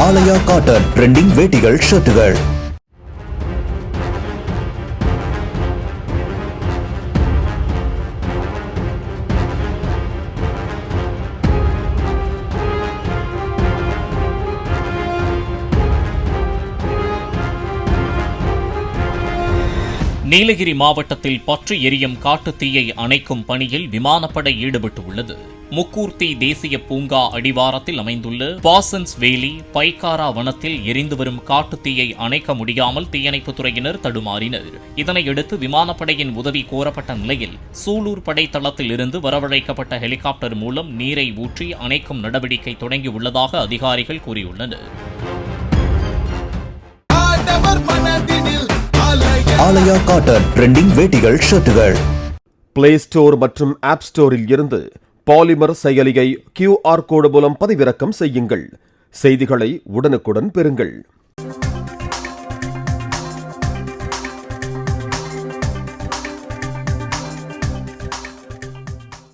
ஆலயா cotton trending வேட்டிகள் ஷர்ட்டுகள். Nilgiri மாவட்டத்தில் பற்றி எரியும் காட்டுத் தீயை அணைக்கும் பணியில் விமானப்படை ஈடுபட்டுள்ளது. முக்கூர்த்தி தேசிய பூங்கா அடிவாரத்தில் அமைந்துள்ள பாசன்ஸ் வேலி பைக்காரா வனத்தில் எரிந்து வரும் காட்டுத் தீயை அணைக்க முடியாமல் தீயணைப்புத் துறையினர் தடுமாறினர். இதனையடுத்து விமானப்படையின் உதவி கோரப்பட்ட நிலையில் சூலூர் படைத்தளத்தில் இருந்து வரவழைக்கப்பட்ட ஹெலிகாப்டர் மூலம் நீரை ஊற்றி அணைக்கும் நடவடிக்கை தொடங்கியுள்ளதாக அதிகாரிகள் கூறியுள்ளனர். ஆலயா காட்டன் ட்ரெண்டிங் வேட்டிகள் ஷர்ட்டுகள். பிளே ஸ்டோர் மற்றும் ஆப் ஸ்டோரில் இருந்து பாலிமர் செயலியை QR கோடு மூலம் பதிவிறக்கம் செய்யுங்கள். செய்திகளை உடனுக்குடன் பெறுங்கள்.